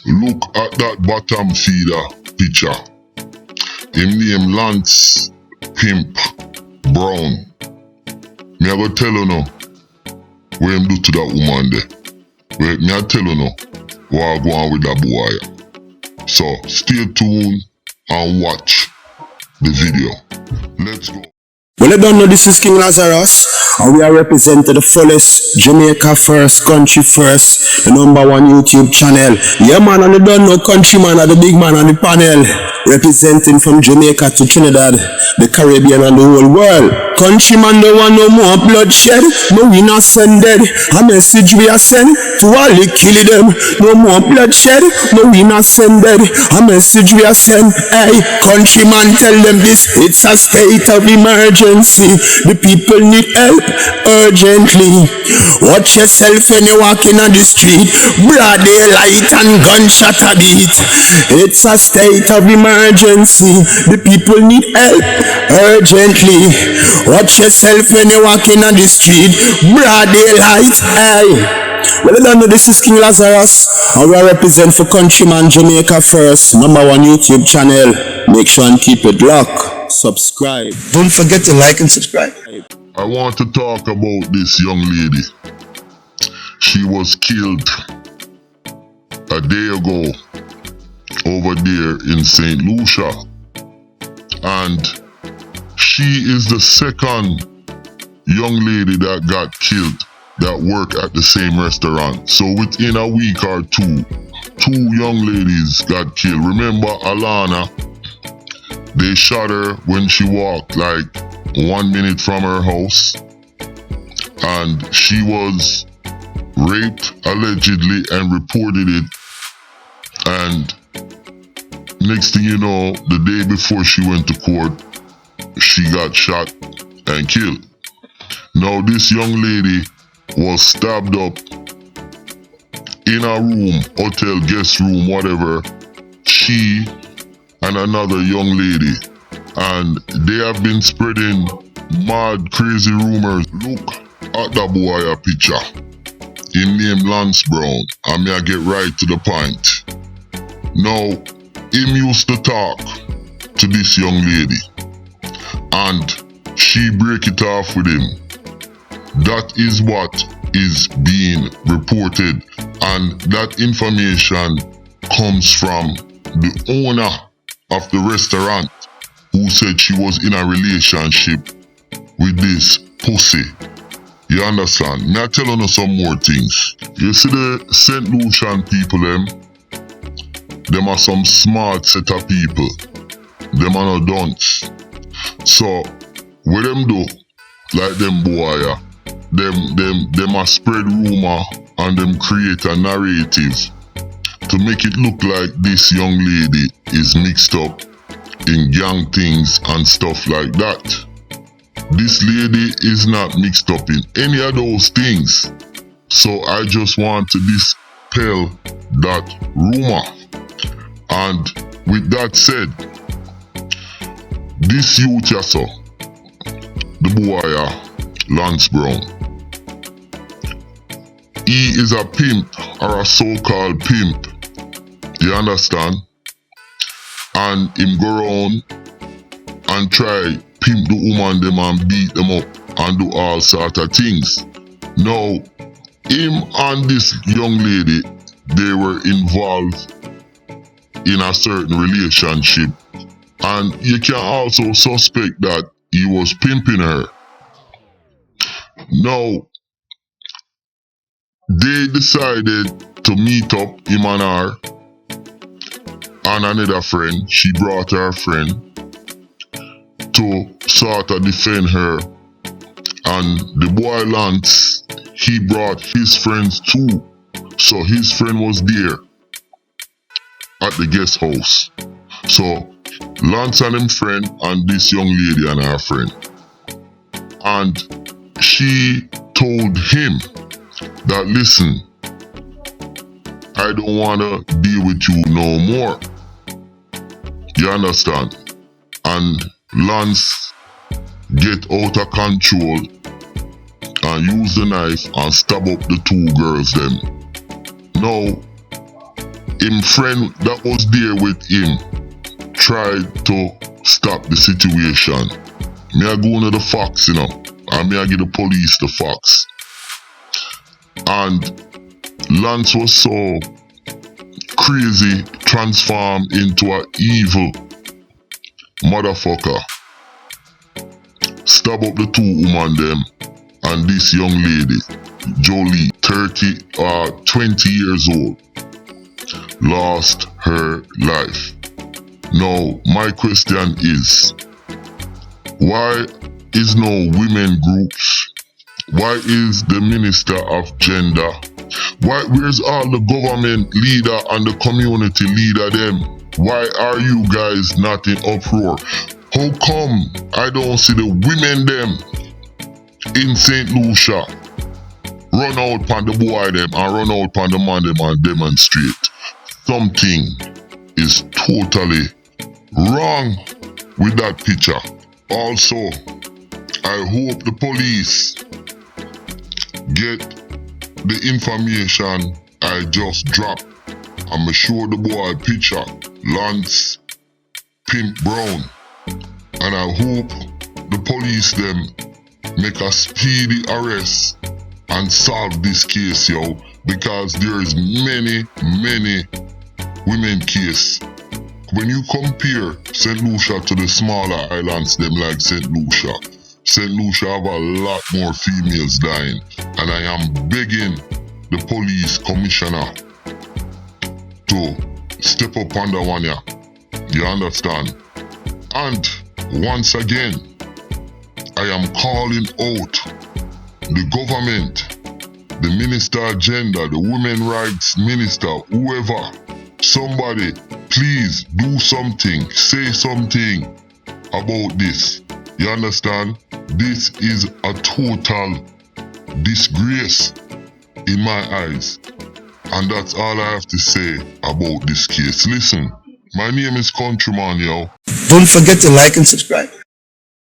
Look at that bottom feeder picture. Him name Lance Pimp Brown. Me I go tell you now what him do to that woman there. Wait, me I tell you now what I go on with that boy. So stay tuned and watch the video. Let's go. Well, you don't know this is King Lazarus, and we are representing the fullest Jamaica first, country first, the #1 YouTube channel. Yeah man, and you don't know Countryman are the big man on the panel, representing from Jamaica to Trinidad, the Caribbean and the whole world. Countryman don't want no more bloodshed, no we not send dead. A message we are send to all the kill them. No more bloodshed, no we not send dead. A message we are send. Hey, Countryman tell them this, it's a state of emergency. The people need help urgently. Watch yourself when you're walking on the street. Broad daylight and gunshot a beat. It's a state of emergency. The people need help urgently. Watch yourself when you're walking on the street. Broad daylight, hey. Well, I don't know, this is King Lazarus, and we represent for Countryman Jamaica first, #1 YouTube channel. Make sure and keep it locked. Subscribe. Don't forget to like and subscribe. I want to talk about this young lady. She was killed a day ago over there in St. Lucia, and she is the second young lady that got killed that work at the same restaurant. So within a week or two young ladies got killed. Remember Alana, they shot her when she walked like 1 minute from her house, and she was raped allegedly and reported it, and next thing you know, the day before she went to court, she got shot and killed. Now this young lady was stabbed up in a room, hotel, guest room, whatever, she and another young lady, and they have been spreading mad crazy rumors. Look at that boy a picture. Him name Lance Brown, and me I get right to the point. Now him used to talk to this young lady, and she break it off with him. That is what is being reported, and that information comes from the owner of the restaurant, who said she was in a relationship with this pussy. You understand? Me I tell you some more things. You see the St. Lucian people them are some smart set of people. Them are no dunce. So what them do, like them boy, them a spread rumor and them create a narrative to make it look like this young lady is mixed up in gang things and stuff like that. This lady is not mixed up in any of those things. So I just want to dispel that rumor. And with that said, this youth so, the boy Lance Brown, he is a pimp, or a so-called pimp. You understand? And him go around and try pimp the woman them and beat them up and do all sort of things. Now, him and this young lady, they were involved in a certain relationship, and you can also suspect that he was pimping her. Now, they decided to meet up, him and her, and another friend. She brought her friend to sort of defend her, and the boy Lance, he brought his friends too. So his friend was there at the guest house. So Lance and him friend and this young lady and her friend, and she told him that, listen, I don't wanna deal with you no more. You understand? And Lance get out of control and use the knife and stab up the two girls them. Now, him friend that was there with him tried to stop the situation. Me I go into the facts, you know, and me I give the police the facts. And Lance was so crazy, transformed into an evil motherfucker. Stab up the two women them and this young lady, Jolie, 20 years old, lost her life. Now, my question is, why is no women groups? Why is the Minister of Gender? Where's all the government leader and the community leader them? Why are you guys not in uproar? How come I don't see the women them in St. Lucia run out on the boy them and run out on the man them and demonstrate? Something is totally wrong with that picture. Also, I hope the police get the information I just dropped. I'ma show the boy a picture, Lance Pimp Brown, and I hope the police them make a speedy arrest and solve this case, yo, because there is many women case. When you compare St. Lucia to the smaller islands them like St. Lucia have a lot more females dying, and I am begging the police commissioner to step up on that one, yeah. You understand? And once again, I am calling out the government, the Minister of Gender, the Women Rights Minister, whoever, somebody, please do something, say something about this. You understand? This is a total disgrace in my eyes. And that's all I have to say about this case. Listen, my name is Countryman, yo. Don't forget to like and subscribe.